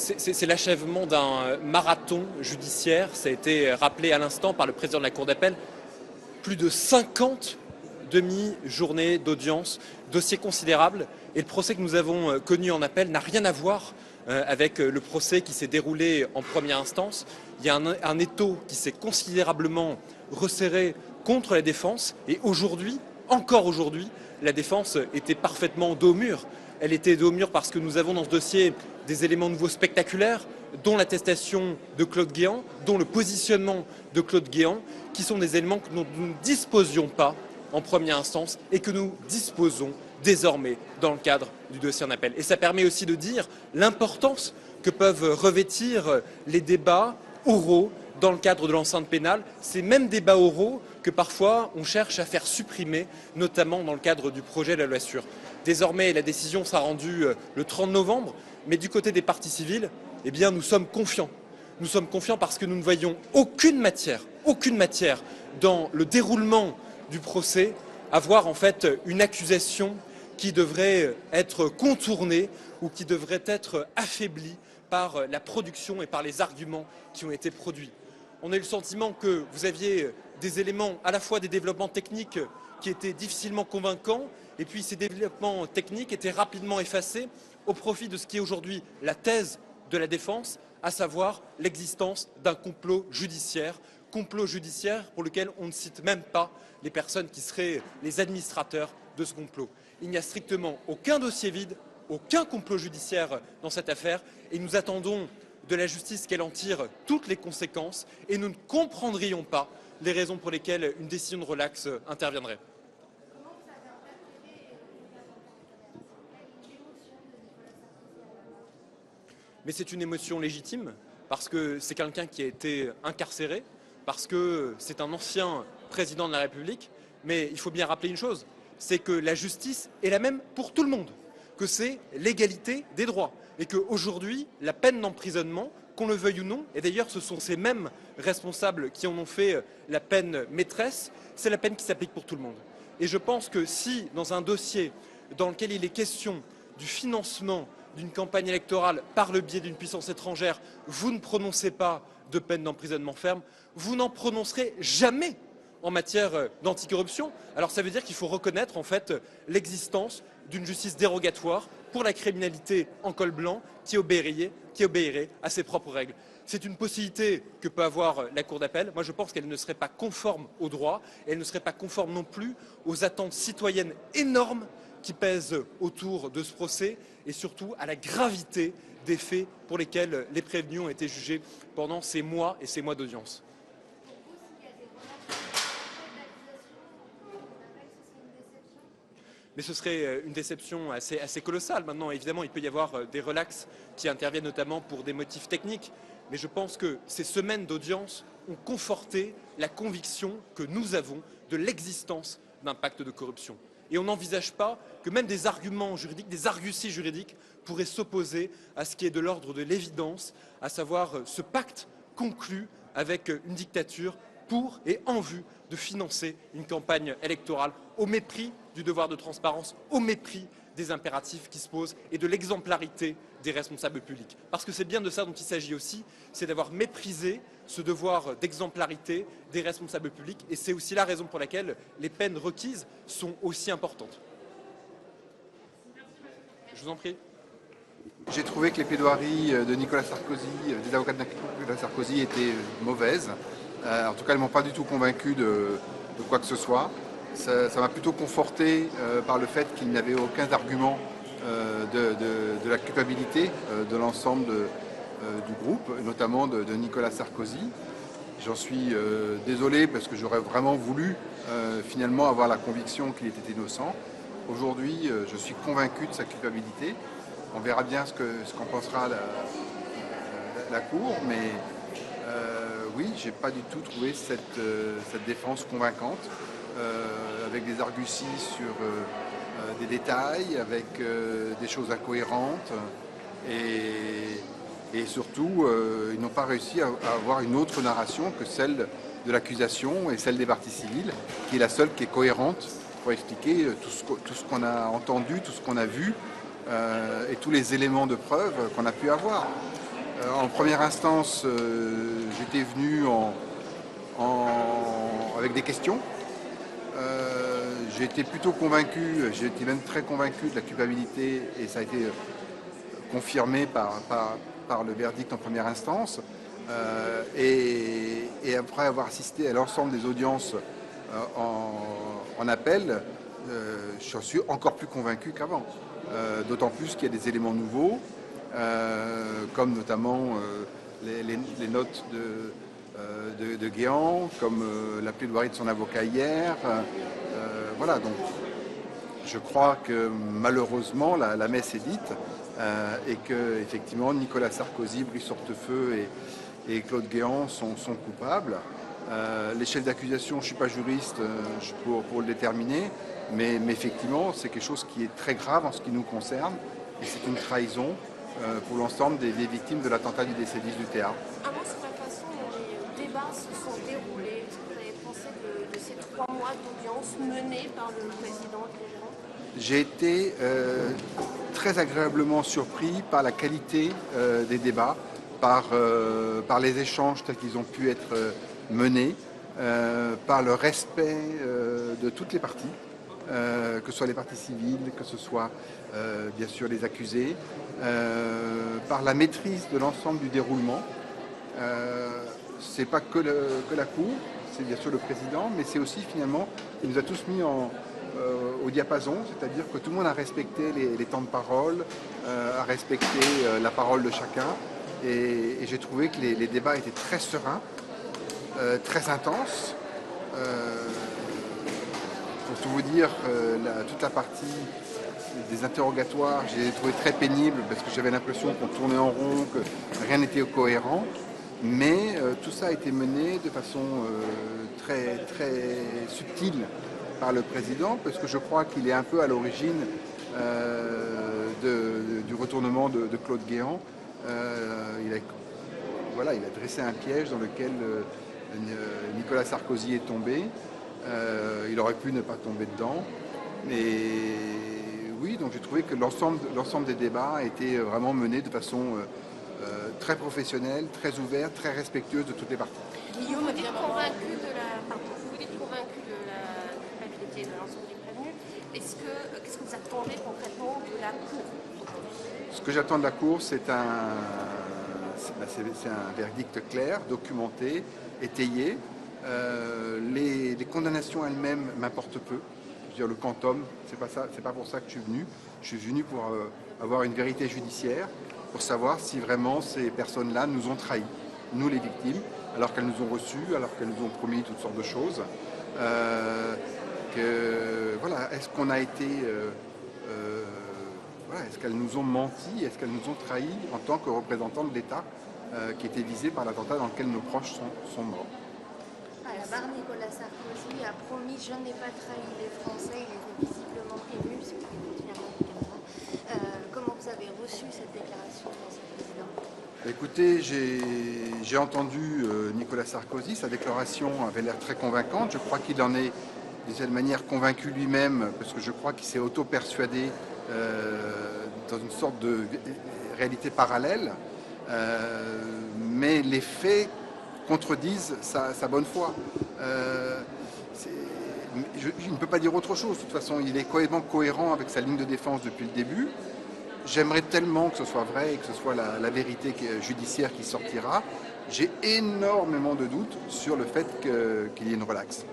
C'est l'achèvement d'un marathon judiciaire. Ça a été rappelé à l'instant par le président de la Cour d'appel. Plus de 50 demi-journées d'audience, dossier considérable. Et le procès que nous avons connu en appel n'a rien à voir avec le procès qui s'est déroulé en première instance. Il y a un étau qui s'est considérablement resserré contre la défense. Et aujourd'hui, encore aujourd'hui, la défense était parfaitement dos au mur. Elle était dos au mur parce que nous avons dans ce dossier des éléments nouveaux spectaculaires, dont l'attestation de Claude Guéant, dont le positionnement de Claude Guéant, qui sont des éléments dont nous ne disposions pas en première instance et que nous disposons désormais dans le cadre du dossier en appel. Et ça permet aussi de dire l'importance que peuvent revêtir les débats oraux dans le cadre de l'enceinte pénale, ces mêmes débats oraux que parfois on cherche à faire supprimer, notamment dans le cadre du projet de la loi sûre. Désormais, la décision sera rendue le 30 novembre, mais du côté des parties civiles, eh bien, nous sommes confiants. Nous sommes confiants parce que nous ne voyons aucune matière dans le déroulement du procès à voir en fait une accusation qui devrait être contournée ou qui devrait être affaiblie par la production et par les arguments qui ont été produits. On a eu le sentiment que vous aviez des éléments, à la fois des développements techniques qui étaient difficilement convaincants, et puis ces développements techniques étaient rapidement effacés au profit de ce qui est aujourd'hui la thèse de la défense, à savoir l'existence d'un complot judiciaire pour lequel on ne cite même pas les personnes qui seraient les administrateurs de ce complot. Il n'y a strictement aucun dossier vide, aucun complot judiciaire dans cette affaire, et nous attendons de la justice qu'elle en tire toutes les conséquences, et nous ne comprendrions pas les raisons pour lesquelles une décision de relax interviendrait. Mais c'est une émotion légitime, parce que c'est quelqu'un qui a été incarcéré, parce que c'est un ancien président de la République, mais il faut bien rappeler une chose, c'est que la justice est la même pour tout le monde, que c'est l'égalité des droits, et qu'aujourd'hui, la peine d'emprisonnement, qu'on le veuille ou non, et d'ailleurs ce sont ces mêmes responsables qui en ont fait la peine maîtresse, c'est la peine qui s'applique pour tout le monde. Et je pense que si, dans un dossier dans lequel il est question du financement d'une campagne électorale par le biais d'une puissance étrangère, vous ne prononcez pas de peine d'emprisonnement ferme, vous n'en prononcerez jamais en matière d'anticorruption. Alors ça veut dire qu'il faut reconnaître en fait l'existence d'une justice dérogatoire pour la criminalité en col blanc qui obéirait à ses propres règles. C'est une possibilité que peut avoir la Cour d'appel. Moi, je pense qu'elle ne serait pas conforme au droit et elle ne serait pas conforme non plus aux attentes citoyennes énormes qui pèsent autour de ce procès et surtout à la gravité des faits pour lesquels les prévenus ont été jugés pendant ces mois et ces mois d'audience. Mais ce serait une déception assez colossale. Maintenant, évidemment, il peut y avoir des relax qui interviennent notamment pour des motifs techniques. Mais je pense que ces semaines d'audience ont conforté la conviction que nous avons de l'existence d'un pacte de corruption. Et on n'envisage pas que même des arguments juridiques, des arguties juridiques pourraient s'opposer à ce qui est de l'ordre de l'évidence, à savoir ce pacte conclu avec une dictature pour et en vue de financer une campagne électorale au mépris du devoir de transparence, au mépris des impératifs qui se posent et de l'exemplarité des responsables publics. Parce que c'est bien de ça dont il s'agit aussi, c'est d'avoir méprisé ce devoir d'exemplarité des responsables publics et c'est aussi la raison pour laquelle les peines requises sont aussi importantes. Je vous en prie. J'ai trouvé que les plaidoiries de Nicolas Sarkozy, des avocats de Nicolas Sarkozy étaient mauvaises. En tout cas, elles ne m'ont pas du tout convaincu de quoi que ce soit. Ça m'a plutôt conforté par le fait qu'il n'y avait aucun argument de la culpabilité de l'ensemble du groupe, notamment de Nicolas Sarkozy. J'en suis désolé parce que j'aurais vraiment voulu finalement avoir la conviction qu'il était innocent. Aujourd'hui, je suis convaincu de sa culpabilité. On verra bien ce qu'en pensera la Cour, mais oui, j'ai pas du tout trouvé cette défense convaincante, avec des arguties sur des détails, avec des choses incohérentes, et surtout, ils n'ont pas réussi à avoir une autre narration que celle de l'accusation et celle des parties civiles, qui est la seule qui est cohérente pour expliquer tout ce qu'on a entendu, tout ce qu'on a vu, et tous les éléments de preuve qu'on a pu avoir. En première instance, j'étais venu avec des questions. J'ai été plutôt convaincu, j'ai été même très convaincu de la culpabilité et ça a été confirmé par le verdict en première instance. Et après avoir assisté à l'ensemble des audiences en appel, je suis encore plus convaincu qu'avant. D'autant plus qu'il y a des éléments nouveaux, comme notamment les notes de Guéant, comme la plaidoirie de son avocat hier. Voilà, donc je crois que malheureusement la messe est dite et que effectivement Nicolas Sarkozy, Brice Hortefeux et Claude Guéant sont coupables. Les chefs d'accusation, je ne suis pas juriste pour le déterminer, mais effectivement c'est quelque chose qui est très grave en ce qui nous concerne et c'est une trahison pour l'ensemble des victimes de l'attentat du DC-10 du théâtre. Avant, sur la façon dont les débats se sont déroulés, est-ce que vous avez pensé de ces 3 mois d'audience menés par le président Guéant? J'ai été très agréablement surpris par la qualité des débats, par les échanges tels qu'ils ont pu être menés, par le respect de toutes les parties, que ce soit les parties civiles, que ce soit bien sûr les accusés, par la maîtrise de l'ensemble du déroulement. C'est pas que la Cour, c'est bien sûr le président, mais c'est aussi finalement, il nous a tous mis au diapason, c'est-à-dire que tout le monde a respecté les temps de parole, a respecté la parole de chacun, et j'ai trouvé que les débats étaient très sereins, très intenses. Pour tout vous dire, toute la partie des interrogatoires, j'ai trouvé très pénible parce que j'avais l'impression qu'on tournait en rond, que rien n'était cohérent. Mais tout ça a été mené de façon très, très subtile par le président, parce que je crois qu'il est un peu à l'origine du retournement de Claude Guéant. Il a dressé un piège dans lequel Nicolas Sarkozy est tombé. Il aurait pu ne pas tomber dedans. Et oui, donc j'ai trouvé que l'ensemble des débats a été vraiment mené de façon très professionnelle, très ouverte, très respectueuse de toutes les parties. Guillaume, vous êtes convaincu de la culpabilité de l'ensemble des prévenus. Qu'est-ce que vous attendez concrètement de la Cour? Ce que j'attends de la Cour, c'est un verdict clair, documenté, étayé. Les condamnations elles-mêmes m'importent peu. Je veux dire, le quantum, c'est pas pour ça que je suis venu. Je suis venu pour avoir une vérité judiciaire, pour savoir si vraiment ces personnes-là nous ont trahis, nous les victimes, alors qu'elles nous ont reçus, alors qu'elles nous ont promis toutes sortes de choses. Est-ce qu'on a été... est-ce qu'elles nous ont menti, est-ce qu'elles nous ont trahis en tant que représentants de l'État qui était visé par l'attentat dans lequel nos proches sont morts. À la barre, Nicolas Sarkozy a promis « Je n'ai pas trahi les Français ». Il était visiblement ému, ce qui est confirmé. Comment vous avez reçu cette déclaration de l'ancien président? Écoutez, j'ai entendu Nicolas Sarkozy, sa déclaration avait l'air très convaincante. Je crois qu'il en est d'une certaine manière convaincu lui-même, parce que je crois qu'il s'est auto-persuadé dans une sorte de réalité parallèle. Mais les faits contredisent sa bonne foi. Je ne peux pas dire autre chose. De toute façon, il est complètement cohérent avec sa ligne de défense depuis le début. J'aimerais tellement que ce soit vrai et que ce soit la vérité judiciaire qui sortira. J'ai énormément de doutes sur le fait qu'il y ait une relaxe.